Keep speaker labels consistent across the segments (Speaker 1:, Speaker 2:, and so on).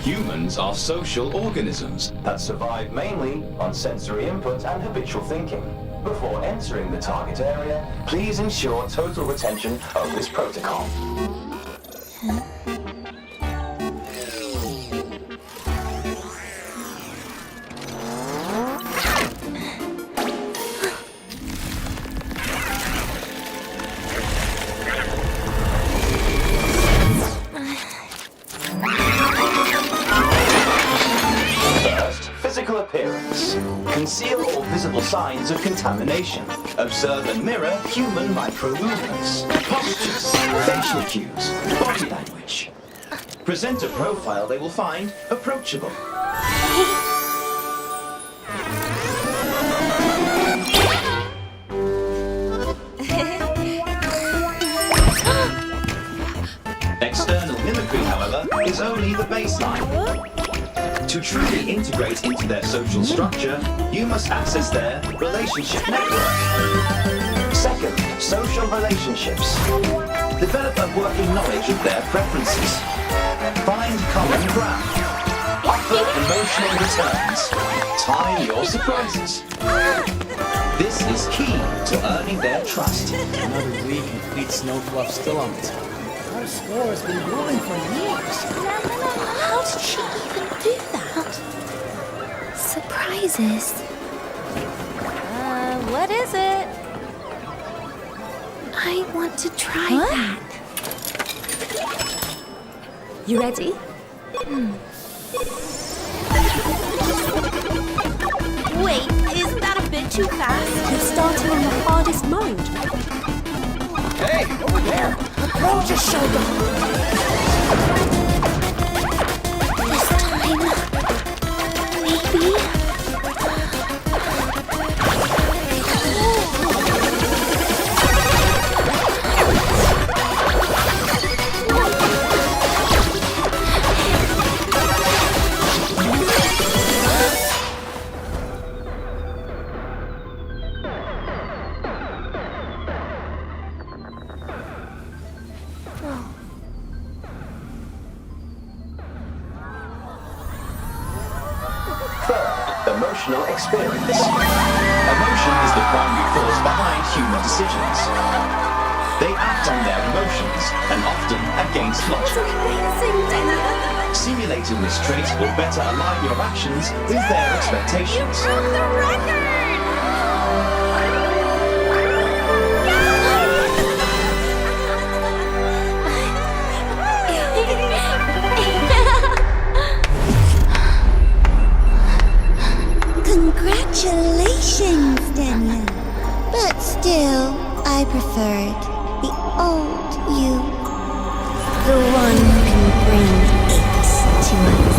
Speaker 1: Humans are social organisms
Speaker 2: that survive mainly on sensory input and habitual thinking. Before entering the target area, please ensure total retention of this protocol. Appearance. Conceal all visible signs of contamination. Observe and mirror human micro-movements, postures, facial cues, body language. Present a profile they will find approachable. External mimicry, however, is only the baseline. To truly integrate into their social structure, you must access their relationship network. Second, social relationships. Develop a working knowledge of their preferences. Find common ground. Offer emotional returns. Time your surprises. This is key to earning their trust.
Speaker 3: Another week and Fleet Snow Fluff still on the top. Our score has been growing for years.
Speaker 4: How did she even do that? Surprises.
Speaker 5: What is it?
Speaker 4: I want to try that.
Speaker 5: You ready? Wait, isn't that a bit too fast?
Speaker 4: You're starting on the hardest mode.
Speaker 3: Hey, over there! The pro just showed up!
Speaker 4: This time, maybe.
Speaker 2: Emotional experience. Emotion is the primary force behind human decisions. They act on their emotions, and often against logic.
Speaker 5: Amazing, Denia.
Speaker 2: Simulating this trait will better align your actions with their expectations.
Speaker 5: You broke the record!
Speaker 6: Congratulations, Denia. But still, I preferred the old you. The one who can bring it to us.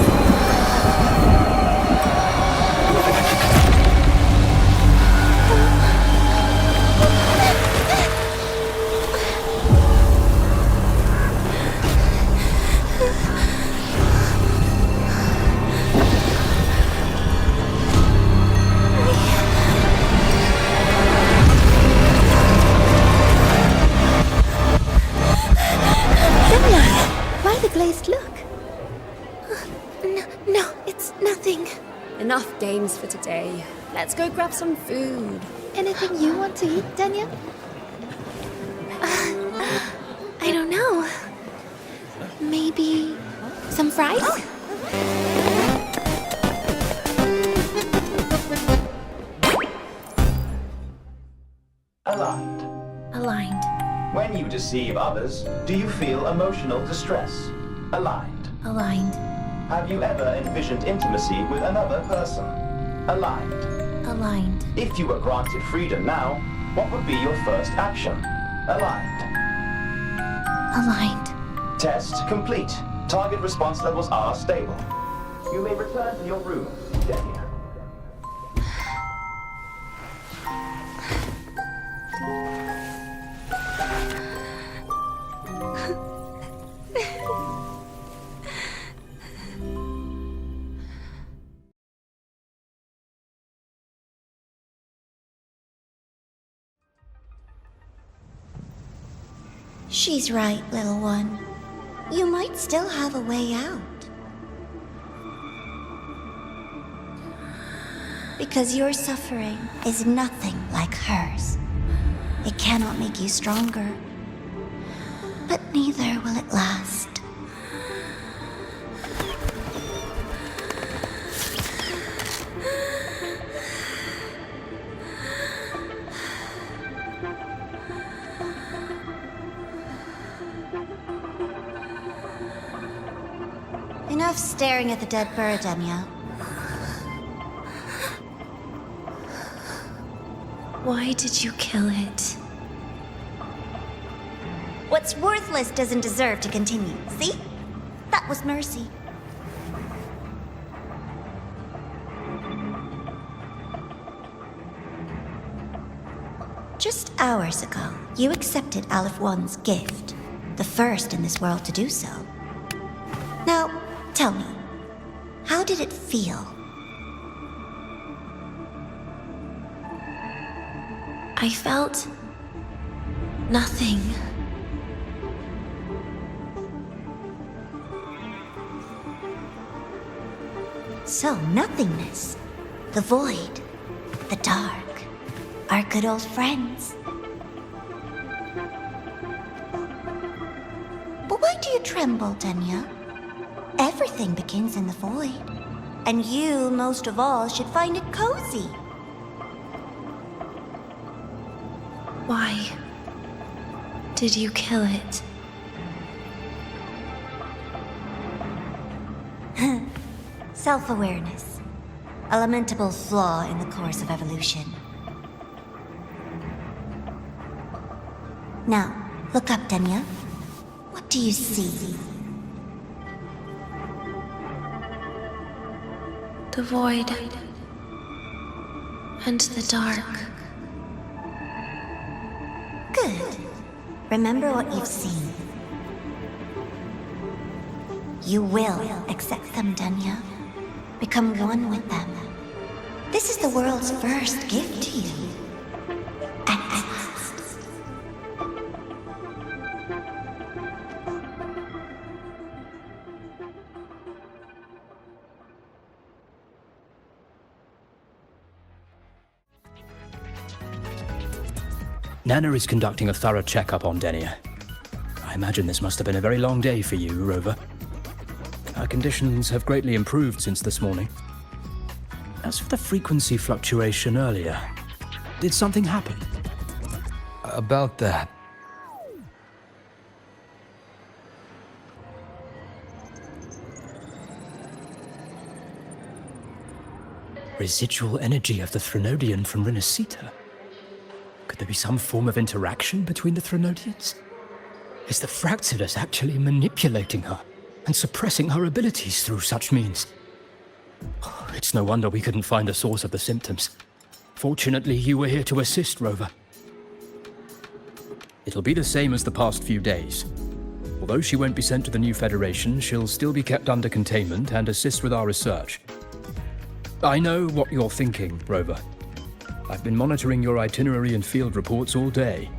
Speaker 4: Glazed look. No, it's nothing.
Speaker 5: Enough games for today. Let's go grab some food.
Speaker 4: Anything you want to eat, Denia? I don't know. Maybe some fries?
Speaker 2: Aligned.
Speaker 4: Aligned.
Speaker 2: When you deceive others, do you feel emotional distress? Aligned.
Speaker 4: Aligned.
Speaker 2: Have you ever envisioned intimacy with another person? Aligned.
Speaker 4: Aligned.
Speaker 2: If you were granted freedom now, what would be your first action? Aligned.
Speaker 4: Aligned.
Speaker 2: Test complete. Target response levels are stable. You may return to your room, Denia.
Speaker 6: She's right, little one. You might still have a way out. Because your suffering is nothing like hers. It cannot make you stronger, but neither will it last. Enough staring at the dead bird, Denia.
Speaker 4: Why did you kill it?
Speaker 6: What's worthless doesn't deserve to continue. See? That was mercy. Just hours ago, you accepted Aleph One's gift, the first in this world to do so. Now, tell me, how did it feel?
Speaker 4: I felt nothing.
Speaker 6: So, nothingness, the void, the dark, our good old friends. But why do you tremble, Denia? Everything begins in the void, and you, most of all, should find it cozy.
Speaker 4: Why did you kill it?
Speaker 6: Self-awareness. A lamentable flaw in the course of evolution. Now, look up, Denia. What do you see?
Speaker 4: The void and the dark.
Speaker 6: Good. Remember what you've seen. You will accept them, Denia. Become one with them. This is the world's first gift to you. At last.
Speaker 7: Nana is conducting a thorough checkup on Denia. I imagine this must have been a very long day for you, Rover. Her conditions have greatly improved since this morning. As for the frequency fluctuation earlier, did something happen?
Speaker 8: About that.
Speaker 7: Residual energy of the Threnodian from Renacita? Could there be some form of interaction between the Threnodians? Is the Fractsidus actually manipulating her and suppressing her abilities through such means? It's no wonder we couldn't find a source of the symptoms. Fortunately, you were here to assist, Rover. It'll be the same as the past few days. Although she won't be sent to the new Federation, she'll still be kept under containment and assist with our research. I know what you're thinking, Rover. I've been monitoring your itinerary and field reports all day.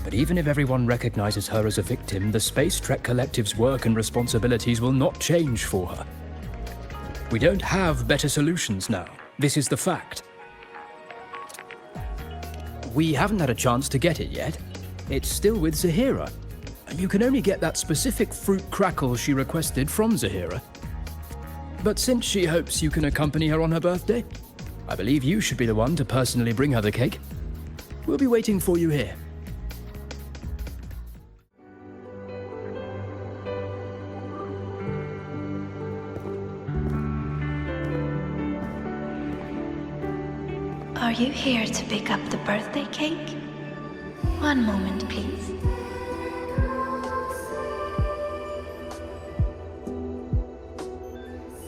Speaker 7: But even if everyone recognizes her as a victim, the Space Trek Collective's work and responsibilities will not change for her. We don't have better solutions now. This is the fact. We haven't had a chance to get it yet. It's still with Zahira. You can only get that specific fruit crackle she requested from Zahira. But since she hopes you can accompany her on her birthday, I believe you should be the one to personally bring her the cake. We'll be waiting for you here.
Speaker 4: Are you here to pick up the birthday cake? One moment, please.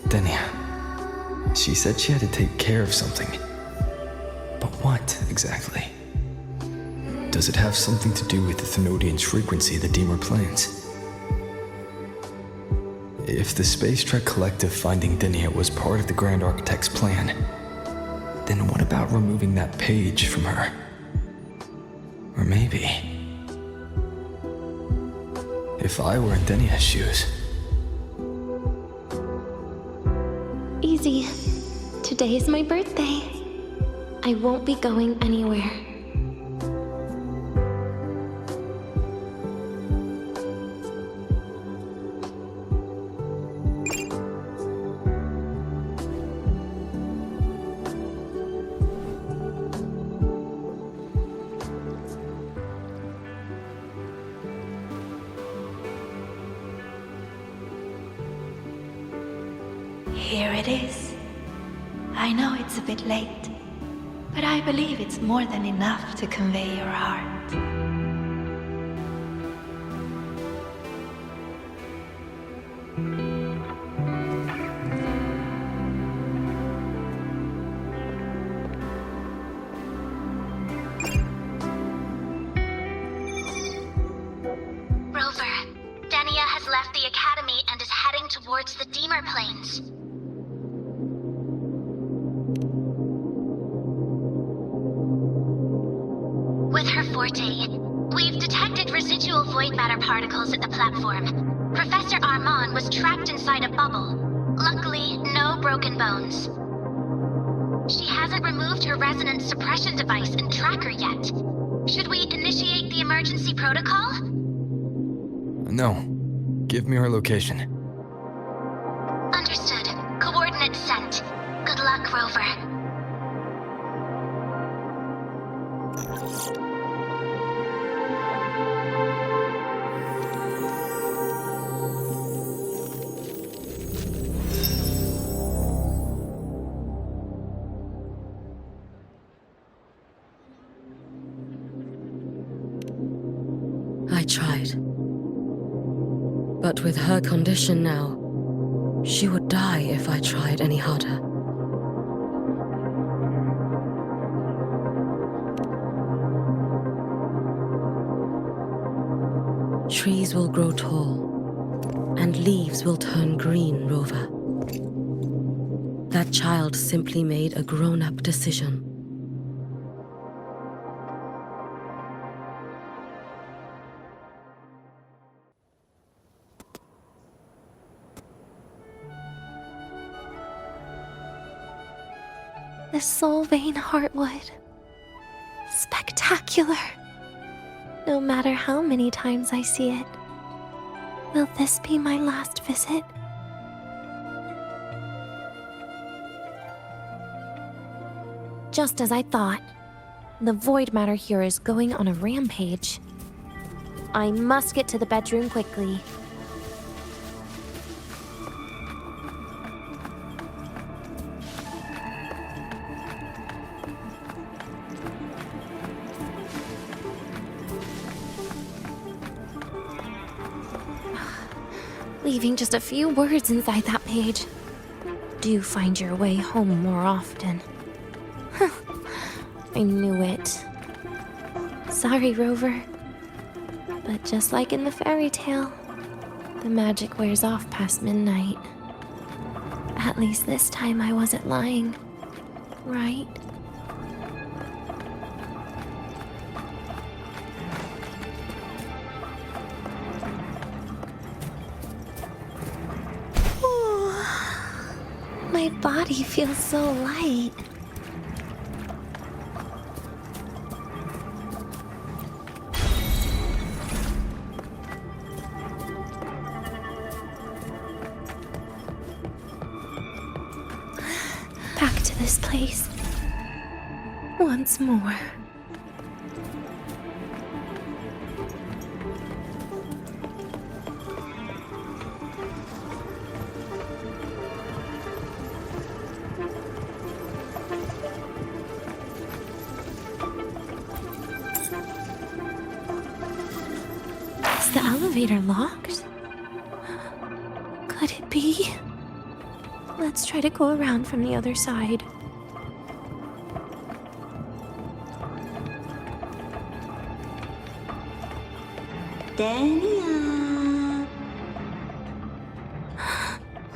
Speaker 8: Denia. She said she had to take care of something. But what, exactly? Does it have something to do with the Thenodian's frequency the Deemer plans? If the Space Trek Collective finding Denia was part of the Grand Architect's plan, then what about removing that page from her? Or maybe... if I were in Denia's shoes...
Speaker 4: Easy to
Speaker 9: Today is my birthday. I won't be going anywhere.
Speaker 4: Here it is. I know it's a bit late, but I believe it's more than enough to convey your heart.
Speaker 10: Rover, Denia has left the Academy and is heading towards the Deemer Plains. With her forte, we've detected residual void matter particles at the platform. Professor Armand was trapped inside a bubble. Luckily, no broken bones. She hasn't removed her resonance suppression device and tracker yet. Should we initiate the emergency protocol?
Speaker 8: No. Give me her location.
Speaker 10: Understood. Coordinates sent. Good luck, Rover.
Speaker 5: I tried. But with her condition now, she would die if I tried any harder. Trees will grow tall, and leaves will turn green, Rover. That child simply made a grown-up decision.
Speaker 9: The Soul Vein Heartwood. Spectacular. No matter how many times I see it. Will this be my last visit? Just as I thought. The void matter here is going on a rampage. I must get to the bedroom quickly. Leaving just a few words inside that page. Do find your way home more often. I knew it. Sorry, Rover. But just like in the fairy tale, the magic wears off past midnight. At least this time I wasn't lying, right? My body feels so light. Back to this place. Once more. Is the elevator locked? Could it be? Let's try to go around from the other side.
Speaker 6: Denia.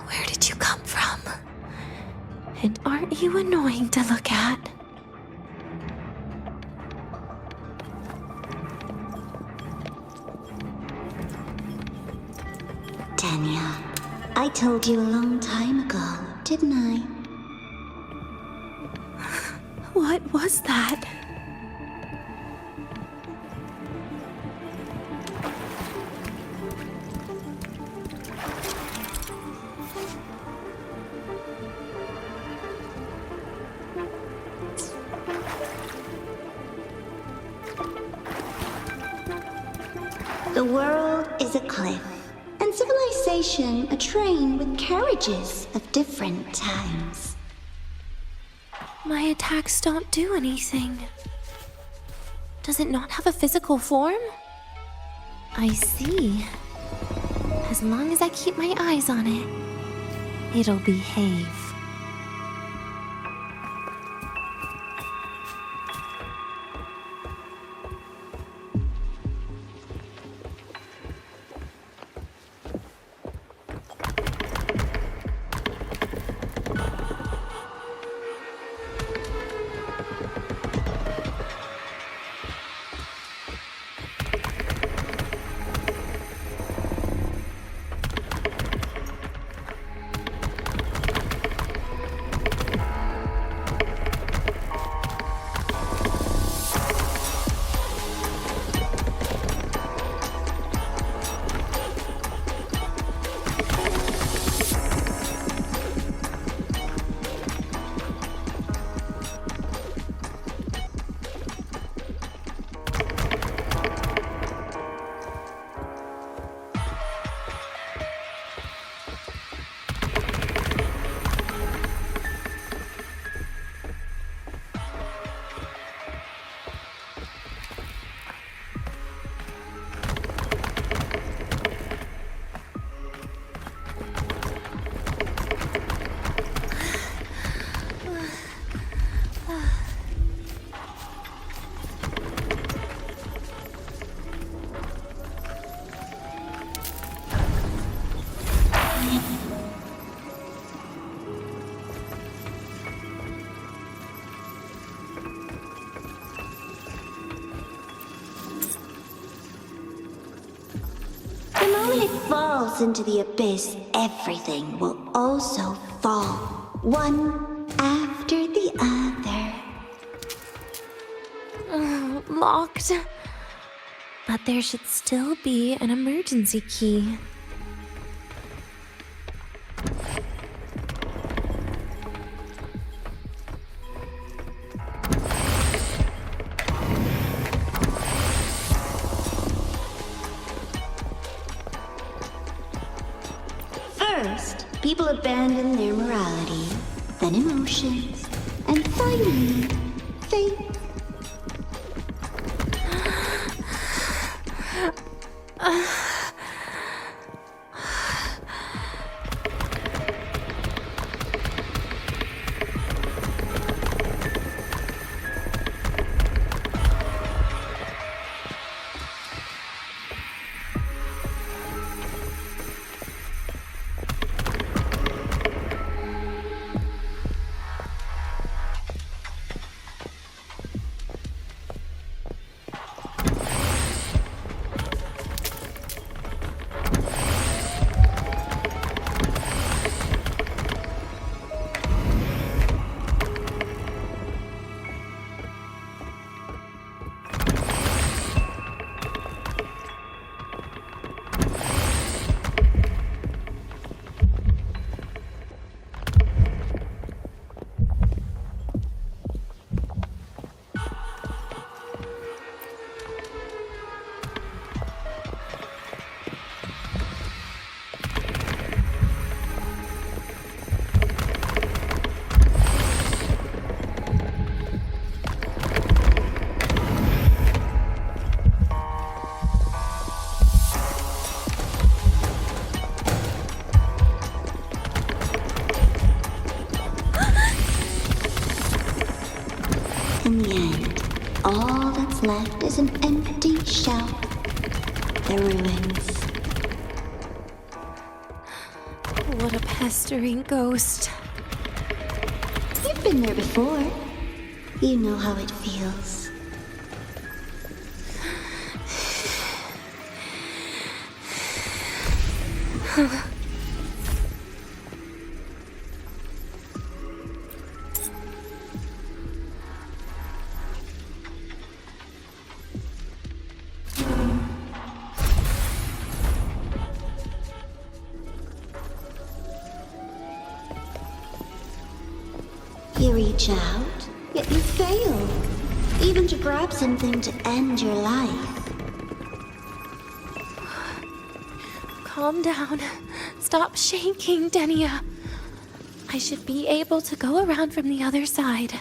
Speaker 9: Where did you come from? And aren't you annoying to look at?
Speaker 6: Denia, I told you a long time ago, didn't I?
Speaker 9: What was that?
Speaker 6: The world is a cliff, and civilization a train with carriages of different times.
Speaker 9: My attacks don't do anything. Does it not have a physical form? I see. As long as I keep my eyes on it, it'll behave.
Speaker 6: When it falls into the abyss, everything will also fall, one after the other.
Speaker 9: Locked. But there should still be an emergency key.
Speaker 6: First, people abandon their morality, then emotions, and finally, faith. In the end, all that's left is an empty shell. The ruins.
Speaker 9: What a pestering ghost.
Speaker 6: You've been there before. You know how it feels. You reach out, yet you fail. Even to grab something to end your life.
Speaker 9: Calm down. Stop shaking, Denia. I should be able to go around from the other side.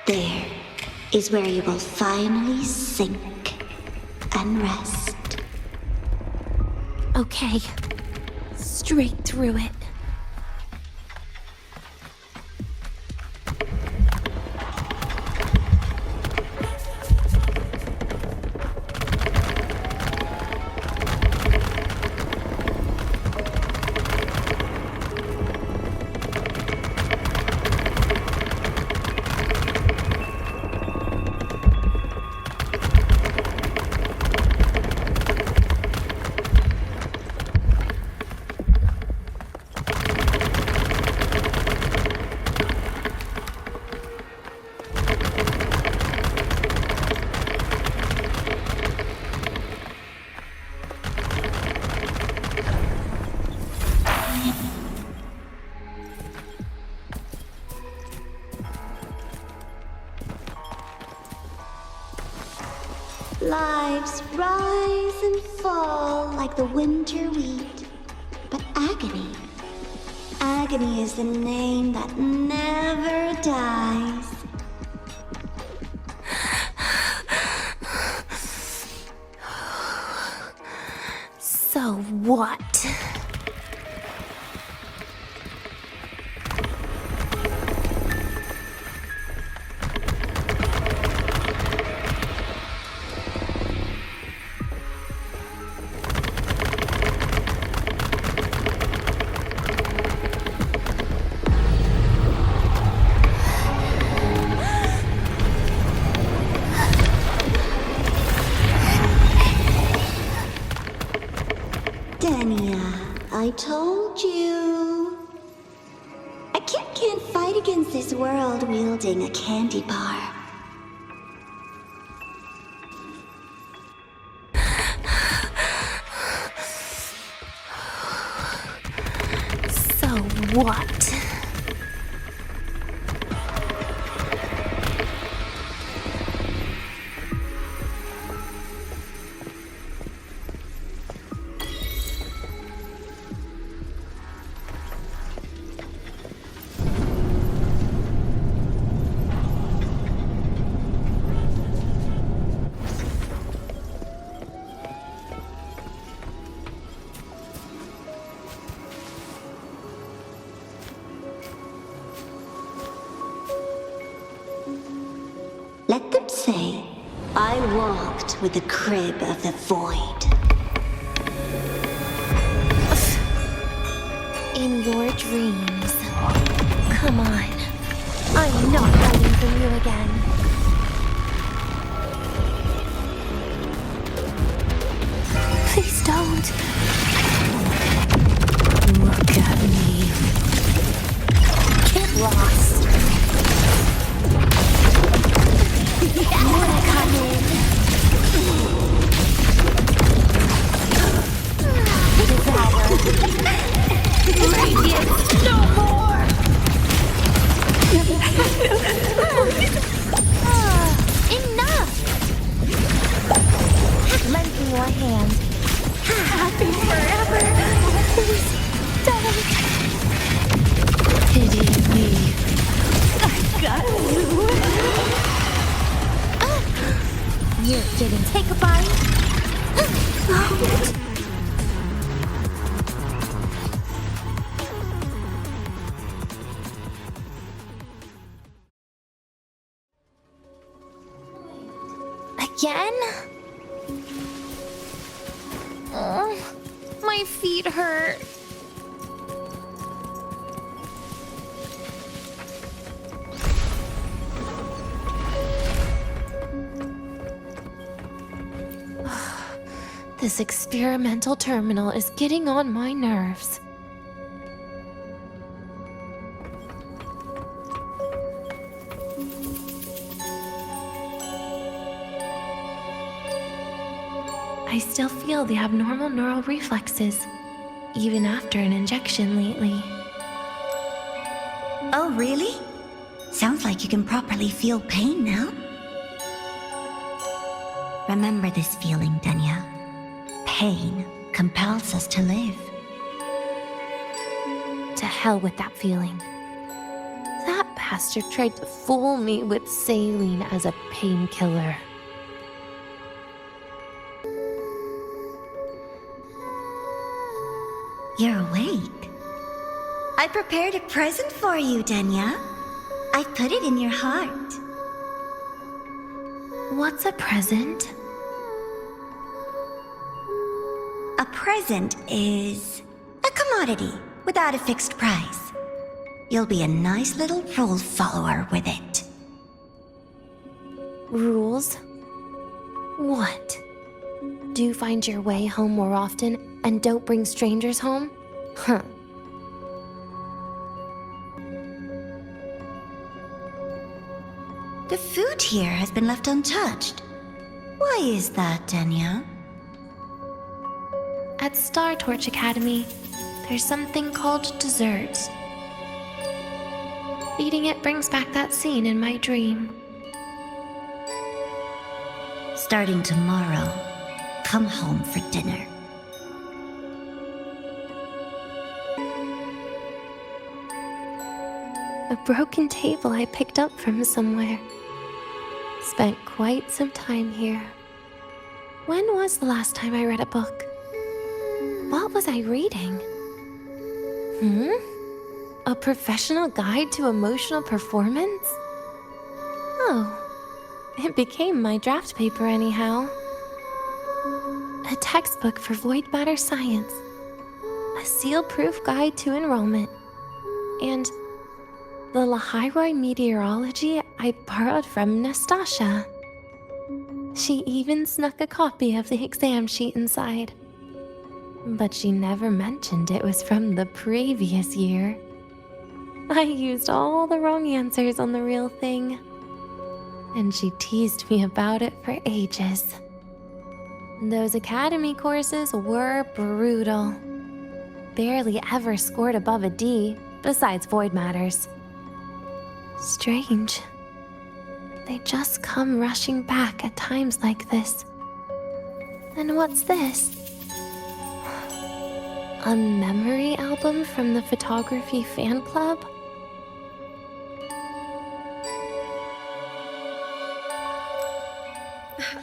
Speaker 6: There is where you will finally sink and rest.
Speaker 9: Okay. Straight through it.
Speaker 6: Lives rise and fall like the winter wheat. But agony. Agony is the name that never dies.
Speaker 9: So what?
Speaker 6: Denia, I told you. A kid can't fight against this world wielding a candy bar.
Speaker 9: So what?
Speaker 6: Let them say, I walked with the crib of the void.
Speaker 9: In your dreams. Come on. I'm not running from you again. Please don't. Look at me. Get lost. You're coming. Devour. Radiance, no more. Enough. Lend me your hand. Happy forever. Please don't. Pity me. I got you. You're getting take a bite. Again? Oh, my feet hurt. This experimental terminal is getting on my nerves. I still feel the abnormal neural reflexes, even after an injection lately.
Speaker 6: Oh, really? Sounds like you can properly feel pain now. Remember this feeling, Denia. Pain compels us to live.
Speaker 9: To hell with that feeling. That bastard tried to fool me with saline as a painkiller.
Speaker 6: You're awake. I prepared a present for you, Denia. I put it in your heart.
Speaker 9: What's a present?
Speaker 6: A present is a commodity without a fixed price. You'll be a nice little rule follower with it.
Speaker 9: Rules? What? Do you find your way home more often and don't bring strangers home? Huh.
Speaker 6: The food here has been left untouched. Why is that, Denia?
Speaker 9: At Startorch Academy, there's something called desserts. Eating it brings back that scene in my dream.
Speaker 6: Starting tomorrow, come home for dinner.
Speaker 9: A broken table I picked up from somewhere. Spent quite some time here. When was the last time I read a book? What was I reading? A professional guide to emotional performance? Oh, it became my draft paper anyhow. A textbook for void matter science. A seal-proof guide to enrollment. And the Lahai-Roi meteorology I borrowed from Nastasha. She even snuck a copy of the exam sheet inside. But she never mentioned it was from the previous year. I used all the wrong answers on the real thing. And she teased me about it for ages. Those academy courses were brutal. Barely ever scored above a D, besides void matters. Strange. They just come rushing back at times like this. And what's this? A memory album from the photography fan club?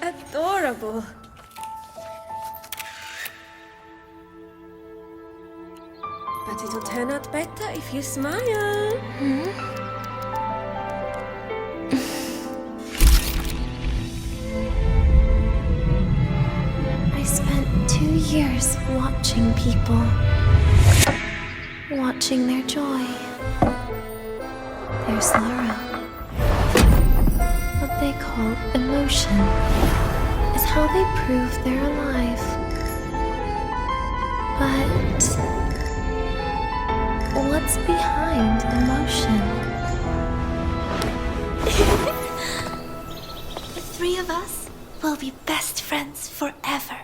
Speaker 11: Adorable. But it'll turn out better if you smile.
Speaker 9: I spent 2 years watching people. Watching their joy. Their sorrow. What they call emotion is how they prove they're alive. But what's behind emotion?
Speaker 4: The three of us will be best friends forever.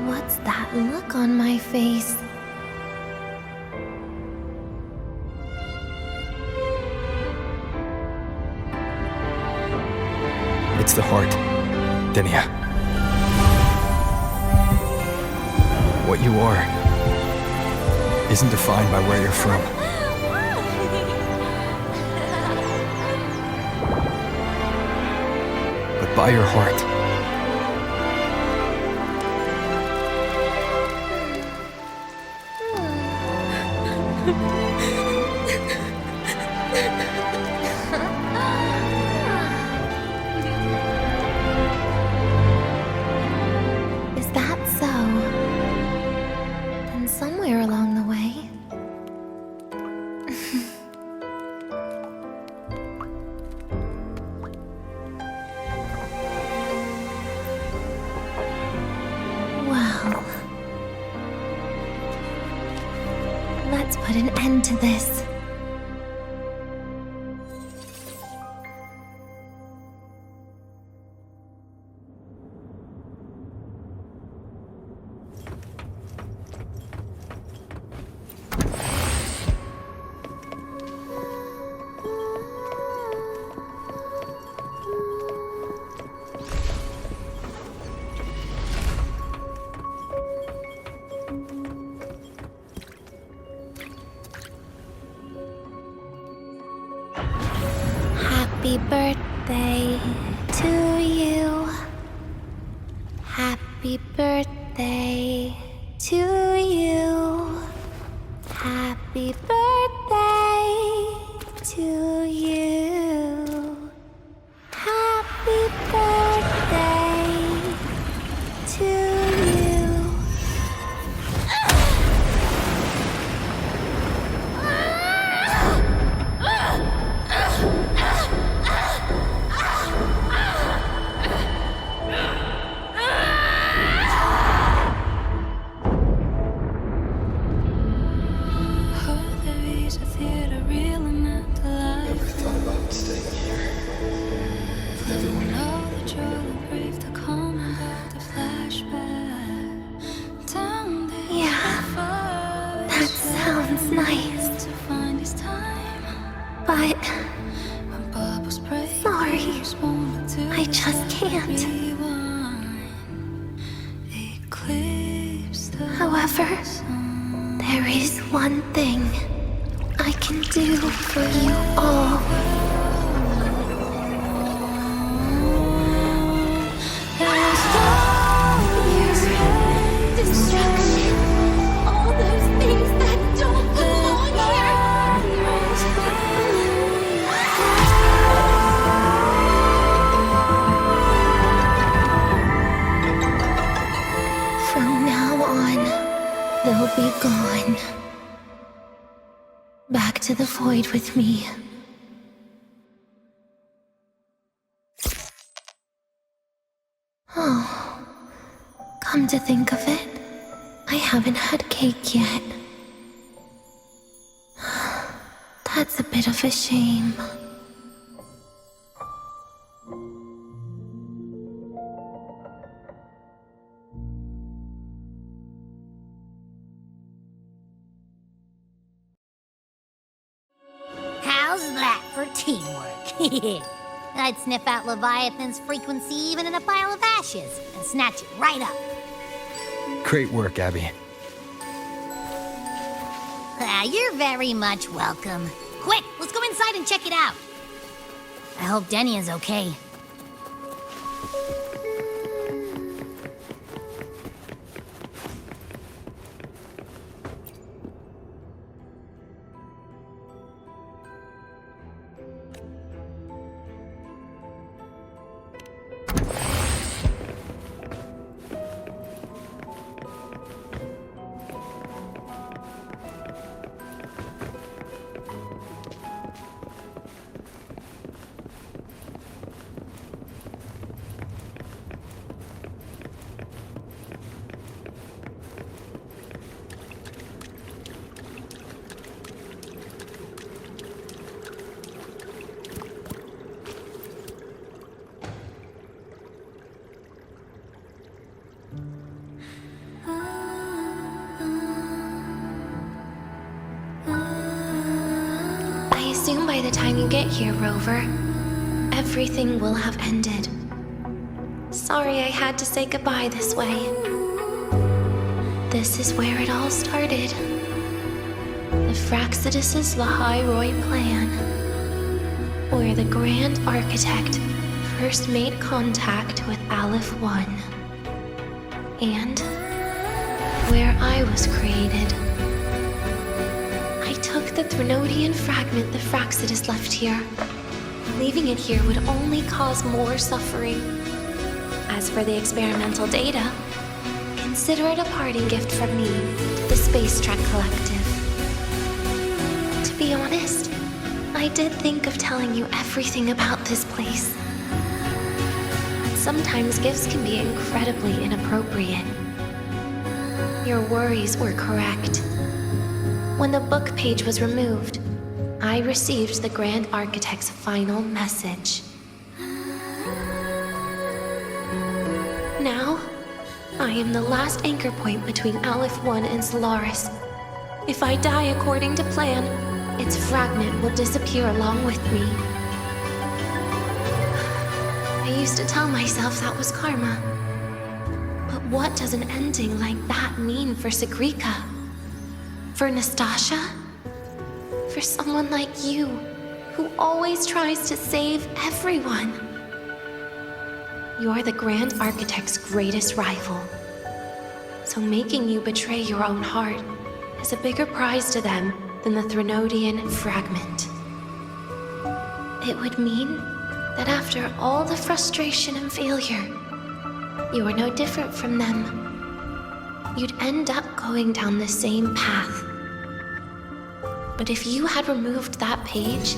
Speaker 9: What's that look on my face?
Speaker 8: It's the heart, Denia. What you are isn't defined by where you're from. But by your heart.
Speaker 9: somewhere along the way. Well, let's put an end to this. Happy birthday to you. Happy birthday to you. Happy birthday to you. Happy birthday to you. I just can't. However, there is one thing I can do for you all. Destruction. All those things that don't belong here. From now on, they'll be gone. Back to the void with me. Oh, come to think of it, I haven't had cake yet. That's a bit of a shame.
Speaker 12: How's that for teamwork? I'd sniff out Leviathan's frequency even in a pile of ashes and snatch it right up.
Speaker 8: Great work, Abby.
Speaker 12: You're very much welcome. Quick, let's go inside and check it out. I hope Denia's okay.
Speaker 9: By the time you get here, Rover, everything will have ended. Sorry I had to say goodbye this way. This is where it all started. The Fractsidus' Lahai-Roi plan, where the Grand Architect first made contact with Aleph 1, and where I was created. I took the Threnodian fragment the Fractsidus left here. Leaving it here would only cause more suffering. As for the experimental data, Consider it a parting gift from me to the Space Trek Collective. To be honest, I did think of telling you everything about this place. Sometimes gifts can be incredibly inappropriate. Your worries were correct. When the book page was removed, I received the Grand Architect's final message. Now, I am the last anchor point between Aleph 1 and Solaris. If I die according to plan, its fragment will disappear along with me. I used to tell myself that was karma. But what does an ending like that mean for Sigrika? For Nastasha? For someone like you, who always tries to save everyone? You're the Grand Architect's greatest rival. So making you betray your own heart is a bigger prize to them than the Threnodian fragment. It would mean that after all the frustration and failure, you are no different from them. You'd end up going down the same path. But if you had removed that page,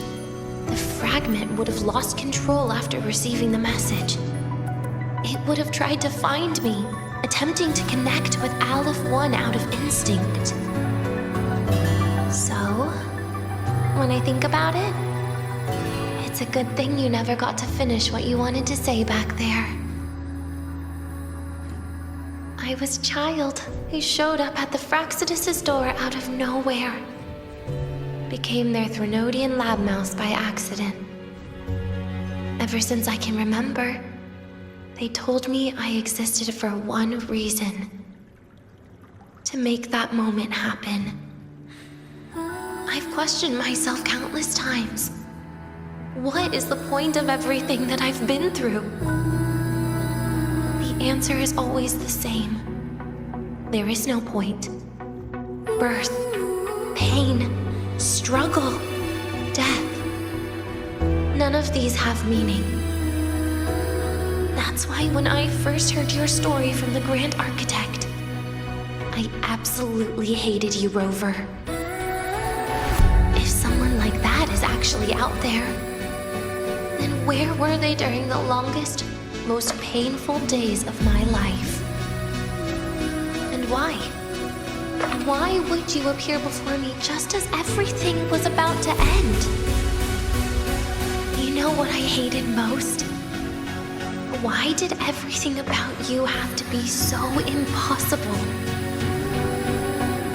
Speaker 9: the fragment would have lost control after receiving the message. It would have tried to find me, attempting to connect with Aleph 1 out of instinct. So, when I think about it, it's a good thing you never got to finish what you wanted to say back there. I was a child who showed up at the Fractsidus' door out of nowhere. Became their Threnodian lab mouse by accident. Ever since I can remember, they told me I existed for one reason. To make that moment happen. I've questioned myself countless times. What is the point of everything that I've been through? The answer is always the same. There is no point. Birth, pain, struggle, death. None of these have meaning. That's why when I first heard your story from the Grand Architect, I absolutely hated you, Rover. If someone like that is actually out there, then where were they during the longest, most painful days of my life? And why? Why would you appear before me just as everything was about to end? You know what I hated most? Why did everything about you have to be so impossible?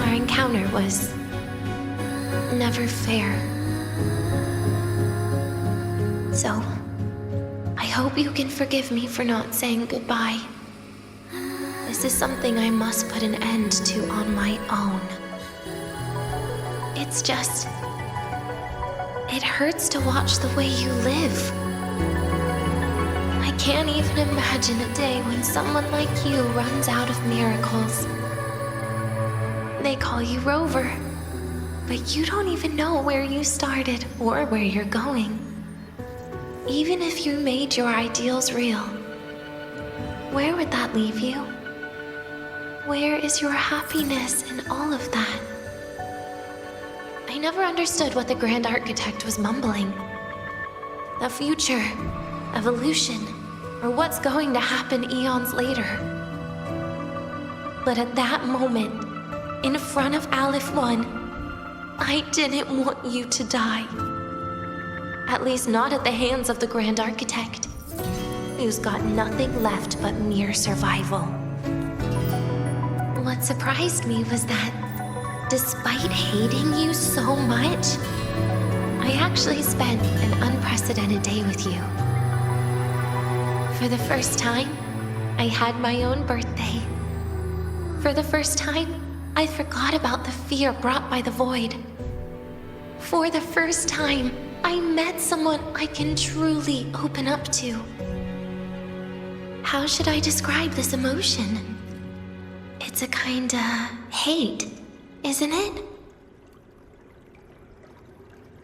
Speaker 9: Our encounter was never fair. So, I hope you can forgive me for not saying goodbye. This is something I must put an end to on my own. It's just, it hurts to watch the way you live. I can't even imagine a day when someone like you runs out of miracles. They call you Rover, but you don't even know where you started or where you're going. Even if you made your ideals real, where would that leave you? Where is your happiness in all of that? I never understood what the Grand Architect was mumbling. The future, evolution, or what's going to happen eons later. But at that moment, in front of Aleph 1, I didn't want you to die. At least not at the hands of the Grand Architect, who's got nothing left but mere survival. What surprised me was that, despite hating you so much, I actually spent an unprecedented day with you. For the first time, I had my own birthday. For the first time, I forgot about the fear brought by the void. For the first time, I met someone I can truly open up to. How should I describe this emotion? It's a kinda hate, isn't it?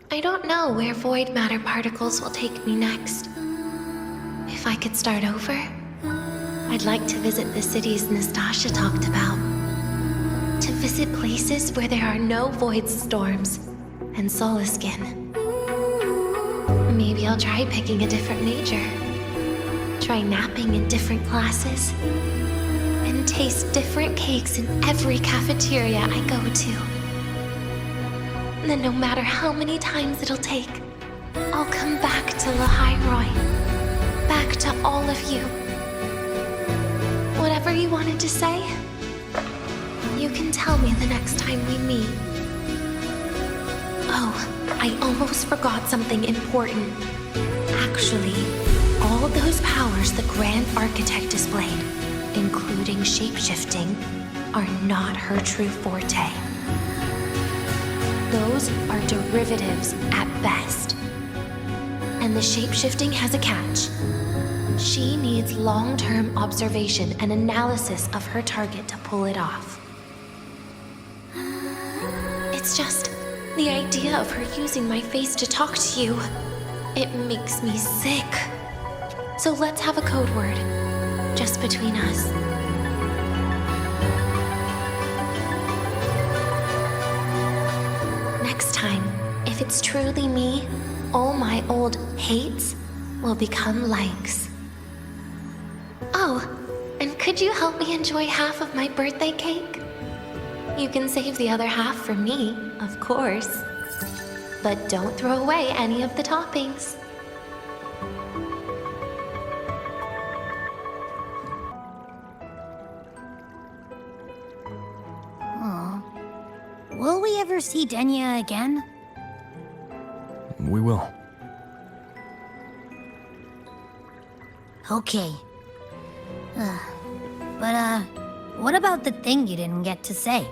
Speaker 9: I don't know where void matter particles will take me next. If I could start over, I'd like to visit the cities Nastasia talked about. To visit places where there are no void storms and Solaskin. Maybe I'll try picking a different major. Try napping in different classes. And taste different cakes in every cafeteria I go to. Then no matter how many times it'll take, I'll come back to Lahai-Roi. Back to all of you. Whatever you wanted to say, you can tell me the next time we meet. Oh, I almost forgot something important. Actually, all those powers the Grand Architect displayed, including shapeshifting, are not her true forte. Those are derivatives at best. And the shapeshifting has a catch. She needs long-term observation and analysis of her target to pull it off. It's just the idea of her using my face to talk to you. It makes me sick. So let's have a code word, just between us. Next time, if it's truly me, all my old hates will become likes. Oh, and could you help me enjoy half of my birthday cake? You can save the other half for me, of course. But don't throw away any of the toppings.
Speaker 12: Will we ever see Denia again?
Speaker 8: We will.
Speaker 12: Okay. But what about the thing you didn't get to say?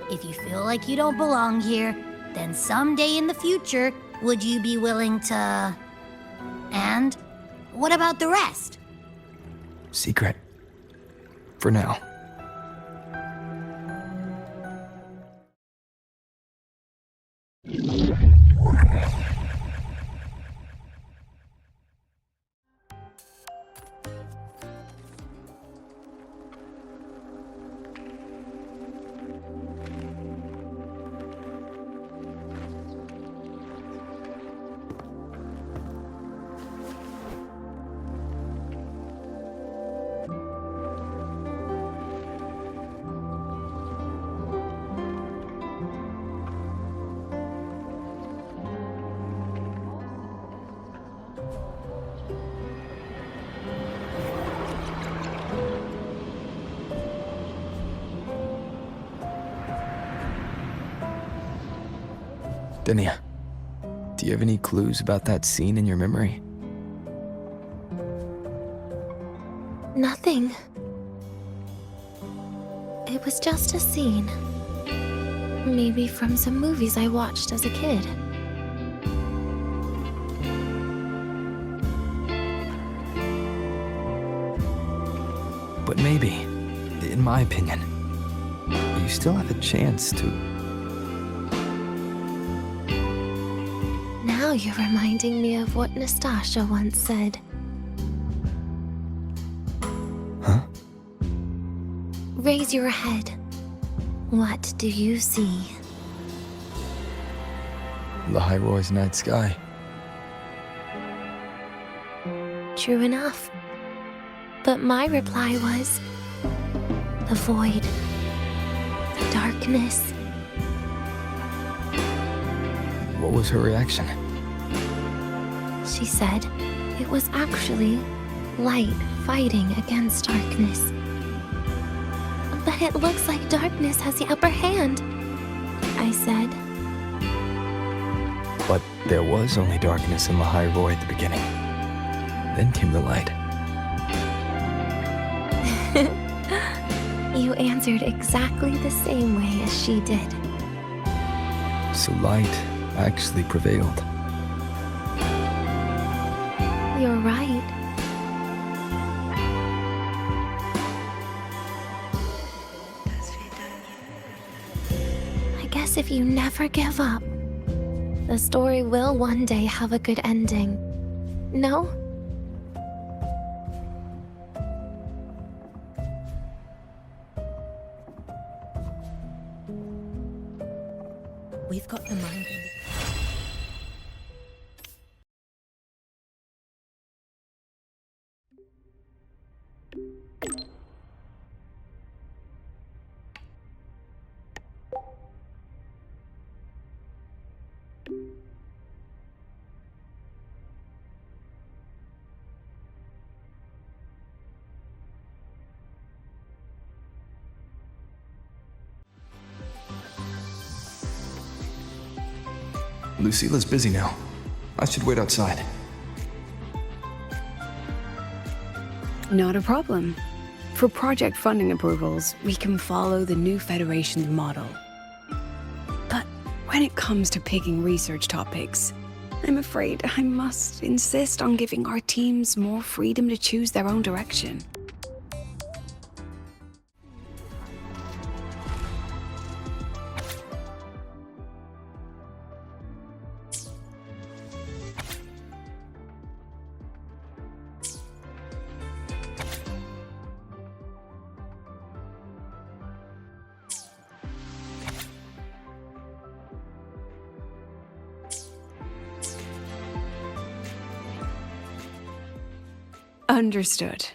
Speaker 12: If you feel like you don't belong here, then someday in the future, would you be willing to... And what about the rest?
Speaker 8: Secret. For now. Denia, do you have any clues about that scene in your memory?
Speaker 9: Nothing. It was just a scene. Maybe from some movies I watched as a kid.
Speaker 8: But maybe, in my opinion, you still have a chance to...
Speaker 9: Now you're reminding me of what Nastasia once said.
Speaker 8: Huh?
Speaker 9: Raise your head. What do you see?
Speaker 8: Lahai-Roi's night sky.
Speaker 9: True enough. But my reply was... the void. The darkness.
Speaker 8: What was her reaction?
Speaker 9: She said it was actually light fighting against darkness. But it looks like darkness has the upper hand, I said.
Speaker 8: But there was only darkness in Lahai-Roi at the beginning. Then came the light.
Speaker 9: You answered exactly the same way as she did.
Speaker 8: So light actually prevailed.
Speaker 9: You're right. I guess if you never give up, the story will one day have a good ending. No?
Speaker 5: We've got the mind.
Speaker 8: Lucilla's busy now. I should wait outside.
Speaker 13: Not a problem. For project funding approvals, we can follow the new Federation's model. But when it comes to picking research topics, I'm afraid I must insist on giving our teams more freedom to choose their own direction. Understood.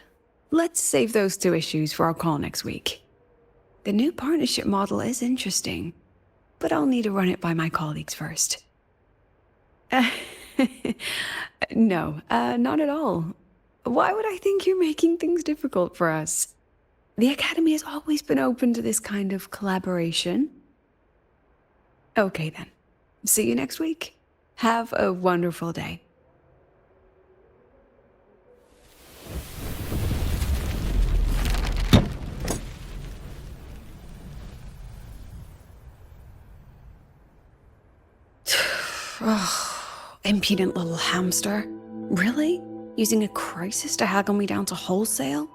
Speaker 13: Let's save those two issues for our call next week. The new partnership model is interesting, but I'll need to run it by my colleagues first. No, not at all. Why would I think you're making things difficult for us? The Academy has always been open to this kind of collaboration. Okay then. See you next week. Have a wonderful day. Oh, impudent little hamster. Really? Using a crisis to haggle me down to wholesale?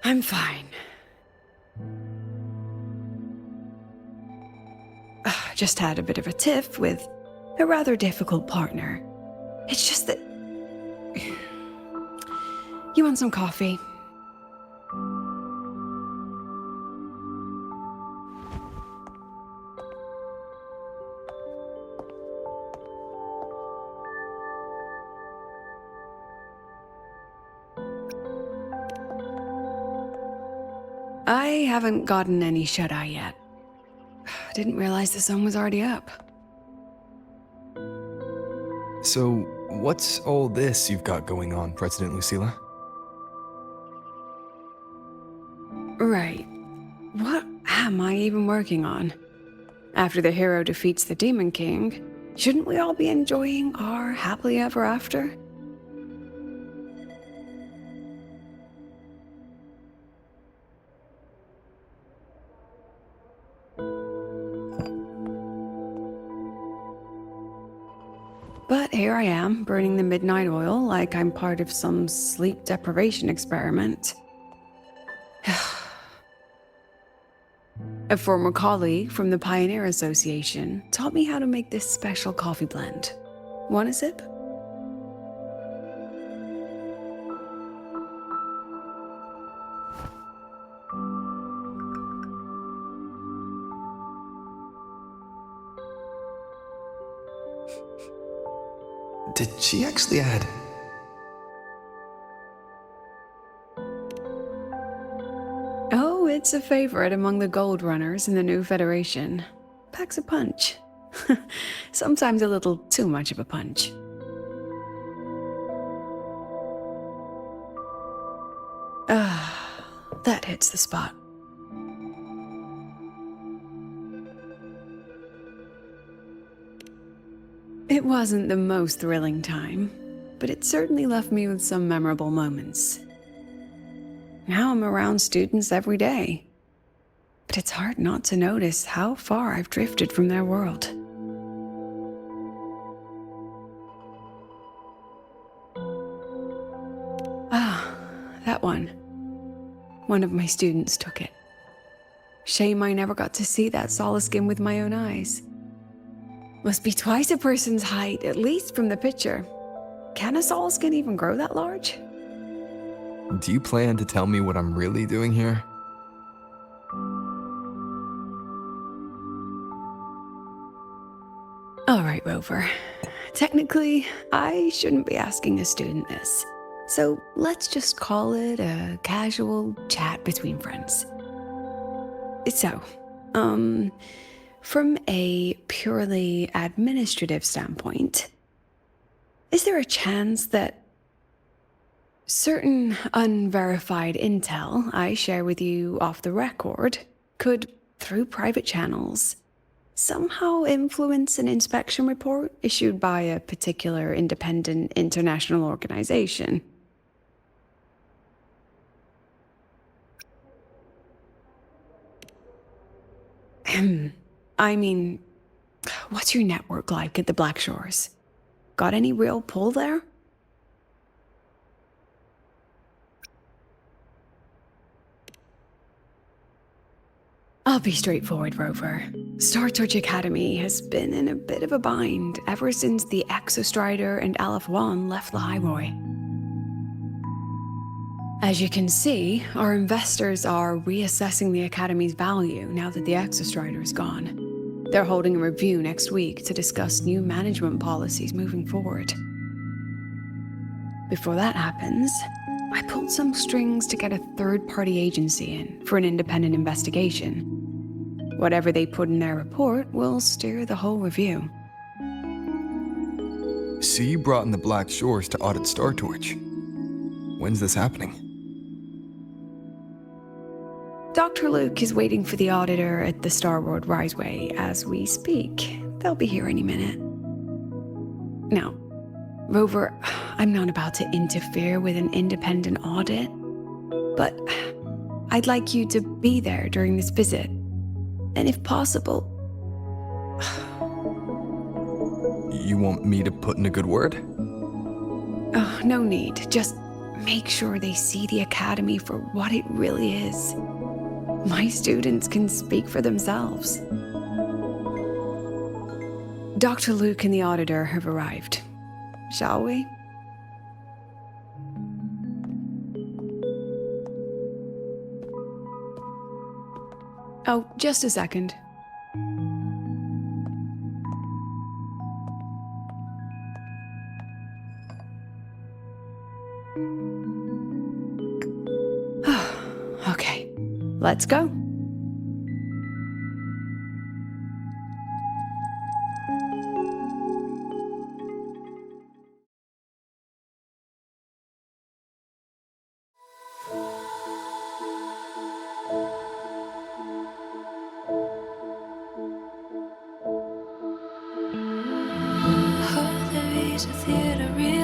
Speaker 13: I'm fine. Just had a bit of a tiff with a rather difficult partner. It's just that... You want some coffee? I haven't gotten any shut-eye yet. I didn't realize the sun was already up.
Speaker 8: So, what's all this you've got going on, President Lucilla?
Speaker 13: Right. What am I even working on? After the hero defeats the Demon King, shouldn't we all be enjoying our happily ever after? But here I am, burning the midnight oil like I'm part of some sleep deprivation experiment. A former colleague from the Pioneer Association taught me how to make this special coffee blend. Want a sip?
Speaker 8: Did she actually add...
Speaker 13: Oh, it's a favorite among the Gold Runners in the new Federation. Packs a punch. Sometimes a little too much of a punch. That hits the spot. It wasn't the most thrilling time, but it certainly left me with some memorable moments. Now I'm around students every day, but it's hard not to notice how far I've drifted from their world. That one. One of my students took it. Shame I never got to see that solace skin with my own eyes. Must be twice a person's height, at least from the picture. Can a solace skin even grow that large?
Speaker 8: Do you plan to tell me what I'm really doing here?
Speaker 13: All right, Rover. Technically, I shouldn't be asking a student this. So let's just call it a casual chat between friends. So, from a purely administrative standpoint, is there a chance that certain unverified intel I share with you off the record could, through private channels, somehow influence an inspection report issued by a particular independent international organization? I mean, what's your network like at the Black Shores? Got any real pull there? I'll be straightforward, Rover. Startorch Academy has been in a bit of a bind ever since the Exostrider and Aleph One left Lahai-Roi. As you can see, our investors are reassessing the Academy's value now that the Exostrider is gone. They're holding a review next week to discuss new management policies moving forward. Before that happens, I pulled some strings to get a third-party agency in for an independent investigation. Whatever they put in their report will steer the whole review.
Speaker 8: So you brought in the Black Shores to audit Startorch. When's this happening?
Speaker 13: Dr. Luke is waiting for the auditor at the Lahai-Roi as we speak. They'll be here any minute. Now, Rover, I'm not about to interfere with an independent audit, but I'd like you to be there during this visit. And if possible...
Speaker 8: You want me to put in a good word?
Speaker 13: Oh, no need. Just make sure they see the Academy for what it really is. My students can speak for themselves. Dr. Luke and the auditor have arrived. Shall we? Oh, just a second. Okay, let's go.
Speaker 4: Oh, there is a theater in